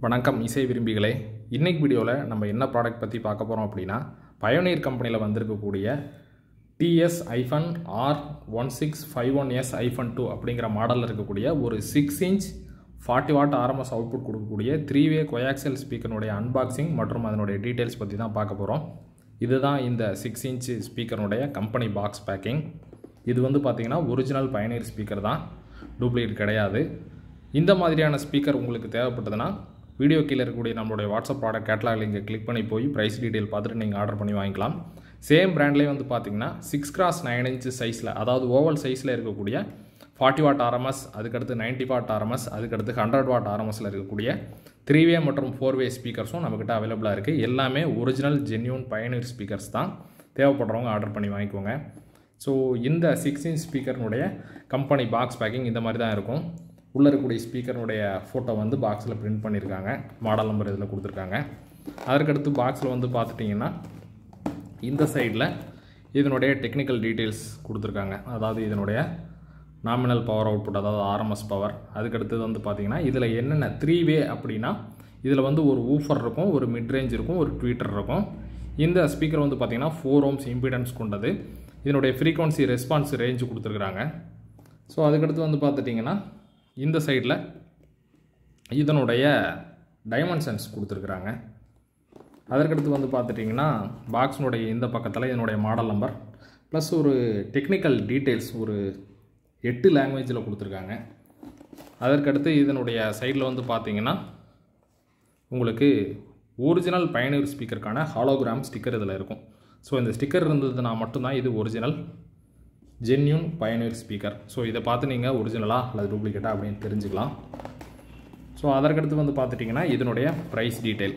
வணக்கம் இசை விரும்பிகளே. இன்னைக்கு வீடியோவில் நம்ம என்ன ப்ராடக்ட் பற்றி பார்க்க போகிறோம் அப்படின்னா, பயோனியர் கம்பெனியில் வந்திருக்கக்கூடிய TS-R1651S-2 அப்படிங்கிற மாடலில் இருக்கக்கூடிய ஒரு 6 இன்ச் 40 வாட் ஆர்எம்எஸ் அவுட்புட் கொடுக்கக்கூடிய 3-வே கோயாக்சியல் ஸ்பீக்கருடைய அன்பாக்சிங் மற்றும் அதனுடைய டீட்டெயில்ஸ் பற்றி தான் பார்க்க போகிறோம். இதுதான் இந்த 6 இன்ச் ஸ்பீக்கருடைய கம்பெனி பாக்ஸ் பேக்கிங். இது வந்து பார்த்திங்கன்னா ஒரிஜினல் பயோனியர் ஸ்பீக்கர் தான், டூப்ளிகேட் கிடையாது. இந்த மாதிரியான ஸ்பீக்கர் உங்களுக்கு தேவைப்பட்டதுன்னா வீடியோ கீழே இருக்கக்கூடிய நம்மளுடைய வாட்ஸ்அப் ப்ராடக்ட் கேட்லாக் லிங்கை கிளிக் பண்ணி போய் ப்ரைஸ் டீட்டெயில் பார்த்துட்டு நீங்கள் ஆர்டர் பண்ணி வாங்கிக்கலாம். சேம் பிராண்ட்லேயே வந்து பார்த்தீங்கன்னா 6x9 இன்ச் சைஸில், அதாவது ஓவல் சைஸில் இருக்கக்கூடிய 40 வாட் ஆர்எம்எஸ், அதுக்கடுத்து 90 வாட் ஆர்எம்எஸ், அதுக்கடுத்து 100 வாட் ஆர்எம்எஸில் இருக்கக்கூடிய 3-வே மற்றும் 4-வே ஸ்பீக்கர்ஸும் நம்மக்கிட்ட அவைலபிளாக இருக்குது. எல்லாமே ஒரிஜினல் ஜென்யூன் பயோனியர் ஸ்பீக்கர்ஸ் தான். தேவைப்படுறவங்க ஆர்டர் பண்ணி வாங்கிக்கோங்க. ஸோ இந்த 6 இன்ச் ஸ்பீக்கர்னுடைய கம்பெனி பாக்ஸ் பேக்கிங் இந்த மாதிரி தான் இருக்கும். உள்ளே இருக்கக்கூடிய ஸ்பீக்கருடைய ஃபோட்டோ வந்து பாக்ஸில் பிரிண்ட் பண்ணியிருக்காங்க, மாடல் நம்பர் இதில் கொடுத்துருக்காங்க. அதற்கடுத்து பாக்ஸில் வந்து பார்த்துட்டிங்கன்னா இந்த சைடில் இதனுடைய டெக்னிக்கல் டீட்டெயில்ஸ் கொடுத்துருக்காங்க. அதாவது இதனுடைய நாமினல் பவர் அவுட்புட், அதாவது ஆர்எம்எஸ் பவர். அதுக்கடுத்தது வந்து பார்த்திங்கன்னா இதில் என்னென்ன 3-வே அப்படின்னா இதில் வந்து ஒரு ஊஃபர் இருக்கும், ஒரு மிட் ரேஞ்ச் இருக்கும், ஒரு ட்வீட்டர் இருக்கும். இந்த ஸ்பீக்கர் வந்து பார்த்திங்கன்னா 4 ohms இம்பிடன்ஸ் கொண்டது. இதனுடைய ஃப்ரீக்வன்சி ரெஸ்பான்ஸ் ரேஞ்சு கொடுத்துருக்குறாங்க. ஸோ அதுக்கடுத்து வந்து பார்த்துட்டிங்கன்னா இந்த சைடில் இதனுடைய டைமென்ஷன்ஸ் கொடுத்துருக்குறாங்க. அதற்கடுத்து வந்து பார்த்துட்டிங்கன்னா பாக்ஸினுடைய இந்த பக்கத்தில் இதனுடைய மாடல் நம்பர் ப்ளஸ் ஒரு டெக்னிக்கல் டீட்டெயில்ஸ் ஒரு 8 லாங்குவேஜில் கொடுத்துருக்காங்க. அதற்கடுத்து இதனுடைய சைடில் வந்து பார்த்திங்கன்னா உங்களுக்கு ஒரிஜினல் பயோனியர் ஸ்பீக்கருக்கான ஹாலோகிராம் ஸ்டிக்கர் இதில் இருக்கும். ஸோ இந்த ஸ்டிக்கர் இருந்ததுன்னா மட்டும்தான் இது original genuine pioneer speaker. So இதை பார்த்து நீங்கள் ஒரிஜினலாக அல்லது டூப்ளிகேட்டா அப்படின்னு தெரிஞ்சுக்கலாம். ஸோ அதற்கடுத்து வந்து பார்த்துட்டிங்கன்னா இதனுடைய ப்ரைஸ் டீட்டெயில்.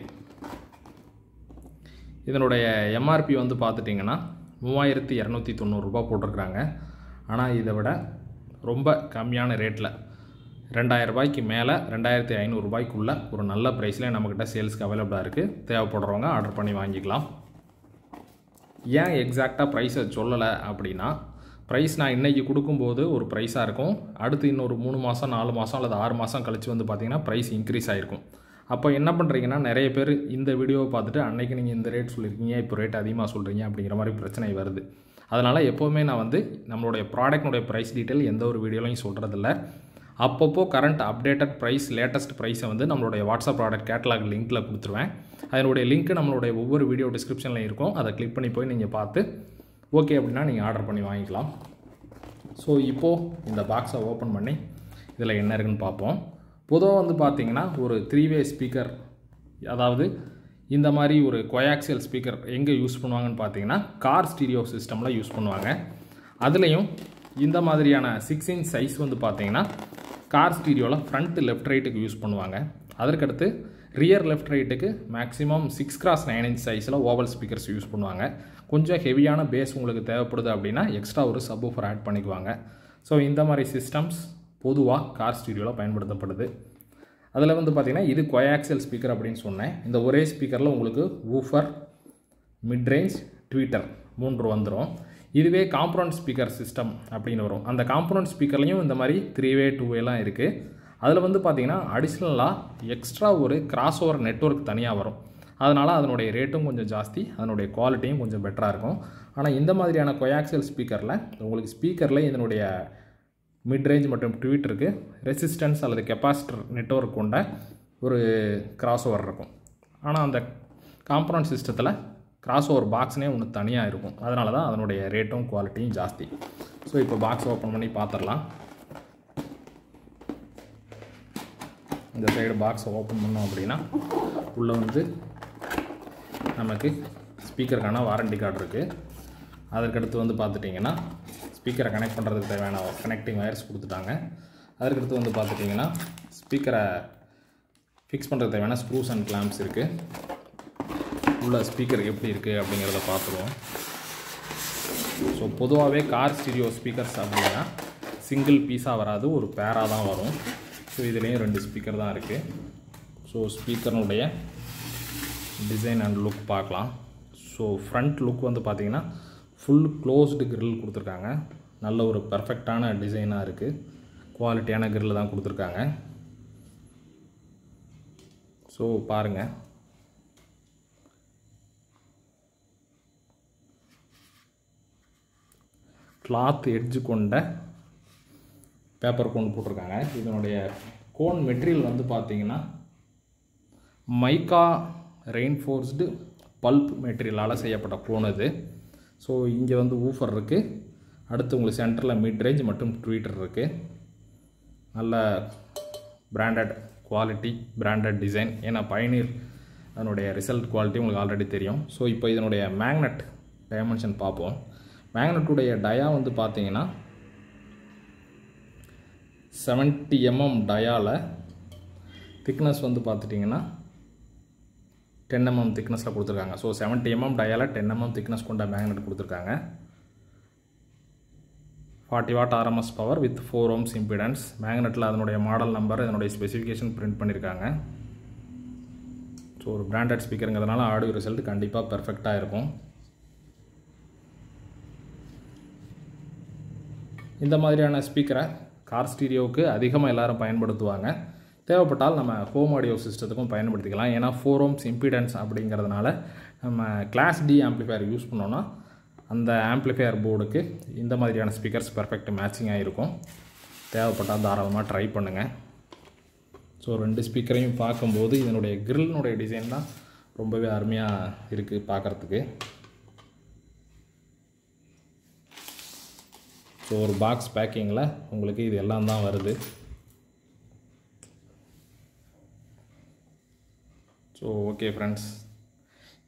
இதனுடைய எம்ஆர்பி வந்து பார்த்துட்டிங்கன்னா 3290 ரூபா போட்டிருக்கிறாங்க. ஆனால் இதை விட ரொம்ப கம்மியான ரேட்டில் 2000 ரூபாய்க்கு மேலே 2500 ரூபாய்க்குள்ளே ஒரு நல்ல ப்ரைஸில் நம்மக்கிட்ட சேல்ஸ்க்கு அவைலபிளாக இருக்குது. தேவைப்படுறவங்க ஆர்டர் பண்ணி வாங்கிக்கலாம். ஏன் எக்ஸாக்டாக ப்ரைஸை சொல்லலை அப்படின்னா, ப்ரைஸ் நான் இன்றைக்கி கொடுக்கும்போது ஒரு ப்ரைஸாக இருக்கும், அடுத்து இன்னொரு 3 மாதம் 4 மாதம் அல்லது 6 மாதம் கழித்து வந்து பார்த்திங்கன்னா ப்ரைஸ் இன்க்ரீஸ் ஆகிருக்கும். அப்போ என்ன பண்ணுறீங்கன்னா, நிறைய பேர் இந்த வீடியோவை பார்த்துட்டு அன்றைக்கி நீங்கள் இந்த ரேட் சொல்லியிருக்கீங்க, இப்போ ரேட் அதிகமாக சொல்கிறீங்க அப்படிங்கிற மாதிரி பிரச்சனை வருது. அதனால் எப்போவுமே நான் வந்து நம்மளுடைய ப்ராடக்ட்னுடைய ப்ரைஸ் டீட்டெயில் எந்த ஒரு வீடியோலையும் சொல்கிறதில்ல. அப்பப்போ கரண்ட் அப்டேட்டட் ப்ரைஸ், லேட்டஸ்ட் ப்ரைஸை வந்து நம்மளுடைய வாட்ஸ்அப் ப்ராடக்ட் கேட்லாக் லிங்க்கில் கொடுத்துருவேன். அதனுடைய லிங்க்கு நம்மளுடைய ஒவ்வொரு வீடியோ டிஸ்கிரிப்ஷனில் இருக்கும். அதை கிளிக் பண்ணி போய் நீங்கள் பார்த்து ஓகே அப்படின்னா நீங்கள் ஆர்டர் பண்ணி வாங்கிக்கலாம். ஸோ இப்போது இந்த பாக்ஸை ஓப்பன் பண்ணி இதில் என்ன இருக்குன்னு பார்ப்போம். பொதுவாக வந்து பார்த்திங்கன்னா ஒரு 3-வே ஸ்பீக்கர், அதாவது இந்த மாதிரி ஒரு கோயாக்சியல் ஸ்பீக்கர் எங்கே யூஸ் பண்ணுவாங்கன்னு பார்த்தீங்கன்னா கார் ஸ்டீரியோ சிஸ்டமில் யூஸ் பண்ணுவாங்க. அதுலேயும் இந்த மாதிரியான 6 இன்ச் சைஸ் வந்து பார்த்திங்கன்னா கார் ஸ்டீரியோவில் ஃப்ரண்ட் லெஃப்ட் ரைட்டுக்கு யூஸ் பண்ணுவாங்க. அதற்கடுத்து ரியர் லெஃப்ட் ரைட்டுக்கு மேக்ஸிமம் 6x9 இன்ச் சைஸில் ஓவல் ஸ்பீக்கர்ஸ் யூஸ் பண்ணுவாங்க. கொஞ்சம் ஹெவியான பேஸ் உங்களுக்கு தேவைப்படுது அப்படின்னா எக்ஸ்ட்ரா ஒரு சப்வூஃபர் ஆட் பண்ணிக்குவாங்க. ஸோ இந்த மாதிரி சிஸ்டம்ஸ் பொதுவாக கார் ஸ்டீரியோவில் பயன்படுத்தப்படுது. அதில் வந்து பார்த்திங்கன்னா இது கோயாக்சியல் ஸ்பீக்கர் அப்படின்னு சொன்னேன். இந்த ஒரே ஸ்பீக்கரில் உங்களுக்கு வூஃபர், மிட் ரேஞ்ச், ட்வீட்டர் 3 வந்துடும். இதுவே காம்பனன்ட் ஸ்பீக்கர் சிஸ்டம் அப்படின்னு வரும். அந்த காம்பனன்ட் ஸ்பீக்கர்லையும் இந்த மாதிரி 3-வே 2-வேலாம் இருக்குது. அதில் வந்து பார்த்திங்கன்னா அடிஷ்னலாக எக்ஸ்ட்ரா ஒரு கிராஸ் ஓவர் நெட்வொர்க் தனியாக வரும். அதனால் அதனுடைய ரேட்டும் கொஞ்சம் ஜாஸ்தி, அதனுடைய குவாலிட்டியும் கொஞ்சம் பெட்டராக இருக்கும். ஆனால் இந்த மாதிரியான கோயாக்சியல் ஸ்பீக்கரில் உங்களுக்கு ஸ்பீக்கரில் இதனுடைய மிட் ரேஞ்ச் மற்றும் ட்வீட்டருக்கு ரெசிஸ்டன்ஸ் அல்லது கெப்பாசிட்டர் நெட்வொர்க் கொண்ட ஒரு கிராஸ் ஓவர் இருக்கும். ஆனால் அந்த காம்பனன்ட் சிஸ்டத்தில் கிராஸ் ஓவர் பாக்ஸ்னே ஒன்று தனியாக இருக்கும். அதனால தான் அதனுடைய ரேட்டும் குவாலிட்டியும் ஜாஸ்தி. ஸோ இப்போ பாக்ஸ் ஓப்பன் பண்ணி பார்த்துடலாம். இந்த சைடு பாக்ஸை ஓப்பன் பண்ணோம் அப்படின்னா உள்ளே வந்து நமக்கு ஸ்பீக்கருக்கான வாரண்டி கார்டு இருக்குது. அதற்கடுத்து வந்து பார்த்துட்டிங்கன்னா ஸ்பீக்கரை கனெக்ட் பண்ணுறதுக்கு தேவையான கனெக்டிங் வயர்ஸ் கொடுத்துட்டாங்க. அதற்கடுத்து வந்து பார்த்துட்டிங்கன்னா ஸ்பீக்கரை ஃபிக்ஸ் பண்ணுறதுக்கு தேவையான ஸ்க்ரூஸ் அண்ட் கிளாம்ப்ஸ் இருக்குது. உள்ள ஸ்பீக்கர் எப்படி இருக்குது அப்படிங்கிறத பார்த்துருவோம். ஸோ பொதுவாகவே கார் ஸ்டீரியோ ஸ்பீக்கர்ஸ் அப்படின்னா சிங்கிள் பீஸாக வராது, ஒரு பேராக தான் வரும். ஸோ இதுலேயும் 2 ஸ்பீக்கர் தான் இருக்குது. ஸோ ஸ்பீக்கருடைய டிசைன் அண்ட் லுக் பார்க்கலாம். ஸோ ஃப்ரண்ட் லுக் வந்து பார்த்திங்கன்னா ஃபுல் க்ளோஸ்டு கிரில் கொடுத்துருக்காங்க. நல்ல ஒரு பர்ஃபெக்டான டிசைனாக இருக்குது. குவாலிட்டியான கிரில் தான் கொடுத்துருக்காங்க. ஸோ பாருங்கள், கிளாத் எட்ஜு கொண்ட பேப்பர் கோன் போட்டிருக்காங்க. இதனுடைய கோன் மெட்டீரியல் வந்து பார்த்திங்கன்னா மைக்கா ரெயின்ஃபோர்ஸ்டு பல்ப் மெட்டீரியலால் செய்யப்பட்ட கோன் இது. ஸோ இங்கே வந்து ஊஃபர் இருக்குது. அடுத்து உங்களுக்கு சென்டரில் மிட் ரேஞ்ச் மற்றும் ட்வீட்டர் இருக்குது. நல்ல பிராண்டட் குவாலிட்டி, பிராண்டட் டிசைன். ஏன்னா பயனீர் அதனுடைய ரிசல்ட் குவாலிட்டி உங்களுக்கு ஆல்ரெடி தெரியும். ஸோ இப்போ இதனுடைய மேக்னெட் டைமென்ஷன் பார்ப்போம். மேக்னெட்டுடைய டயா வந்து பார்த்தீங்கன்னா 70 mm டயாவில் திக்னஸ் வந்து பார்த்துட்டிங்கன்னா 10 mm திக்னஸில் கொடுத்துருக்காங்க. ஸோ 70 mm டயாவில் 10 mm திக்னஸ் கொண்ட மேக்னெட் கொடுத்துருக்காங்க. 40 watt RMS power with 4 ohms impedance. மேக்னெட்டில் அதனுடைய மாடல் நம்பர், இதனுடைய ஸ்பெசிஃபிகேஷன் பிரிண்ட் பண்ணியிருக்காங்க. ஸோ ஒரு பிராண்டட் ஸ்பீக்கருங்கிறதுனால ஆடியோ ரிசல்ட் கண்டிப்பாக பெர்ஃபெக்டாக இருக்கும். இந்த மாதிரியான ஸ்பீக்கரை கார் ஸ்டீரியோவுக்கு அதிகமாக எல்லோரும் பயன்படுத்துவாங்க. தேவைப்பட்டால் நம்ம ஹோம் ஆடியோ சிஸ்டத்துக்கும் பயன்படுத்திக்கலாம். ஏன்னா 4 ohms இம்பிடன்ஸ் அப்படிங்கிறதுனால நம்ம கிளாஸ் டி ஆம்ப்ளிஃபையர் யூஸ் பண்ணோன்னா அந்த ஆம்ப்ளிஃபையர் போர்டுக்கு இந்த மாதிரியான ஸ்பீக்கர்ஸ் பெர்ஃபெக்ட் மேட்சிங்காக இருக்கும். தேவைப்பட்டால் தாராளமாக ட்ரை பண்ணுங்கள். ஸோ 2 ஸ்பீக்கரையும் பார்க்கும்போது இதனுடைய கிரில்னுடைய டிசைன் தான் ரொம்பவே அருமையாக இருக்குது பார்க்குறதுக்கு. ஸோ ஒரு பாக்ஸ் பேக்கிங்கில் உங்களுக்கு இது எல்லாம் தான் வருது. ஸோ ஓகே ஃப்ரெண்ட்ஸ்,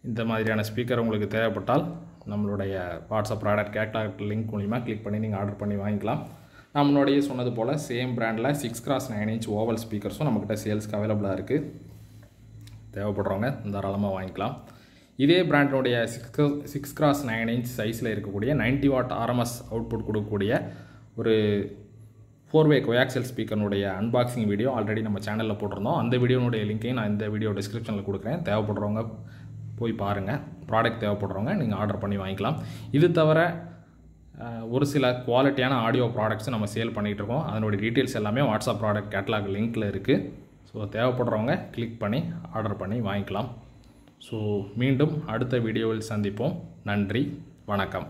இந்த மாதிரியான ஸ்பீக்கர் உங்களுக்கு தேவைப்பட்டால் நம்மளுடைய வாட்ஸ்அப் ப்ராடக்ட் கேட்லாக் லிங்க் மூலிமா கிளிக் பண்ணி நீங்கள் ஆர்டர் பண்ணி வாங்கிக்கலாம். நான் முன்னாடியே சொன்னது போல் சேம் பிராண்டில் 6x9 inch ஓவல் ஸ்பீக்கர்ஸும் நம்மக்கிட்ட சேல்ஸ்க்கு அவைலபிளாக இருக்குது. தேவைப்படுறவங்க தாராளமாக வாங்கிக்கலாம். இதே பிராண்டினுடைய 6x9 inch சைஸில் இருக்கக்கூடிய 90 watt RMS அவுட்புட் கொடுக்கக்கூடிய ஒரு 4-way கோஆக்சியல் ஸ்பீக்கர்னுடைய அன்பாக்சிங் வீடியோ ஆல்ரெடி நம்ம சேனலில் போட்டிருந்தோம். அந்த வீடியோனுடைய லிங்க்கையும் நான் இந்த வீடியோ டிஸ்கிரிப்ஷனில் கொடுக்குறேன். தேவைப்படுறவங்க போய் பாருங்கள். ப்ராடக்ட் தேவைப்படுறவங்க நீங்கள் ஆர்டர் பண்ணி வாங்கிக்கலாம். இது தவிர ஒரு சில குவாலிட்டியான ஆடியோ ப்ராடக்ட்ஸும் நம்ம சேல் பண்ணிகிட்ருக்கோம். அதனுடைய டீட்டெயில்ஸ் எல்லாமே வாட்ஸ்அப் ப்ராடக்ட் கேட்லாக் லிங்க்கில் இருக்குது. ஸோ தேவைப்படுறவங்க கிளிக் பண்ணி ஆர்டர் பண்ணி வாங்கிக்கலாம். ஸோ மீண்டும் அடுத்த வீடியோவில் சந்திப்போம். நன்றி, வணக்கம்.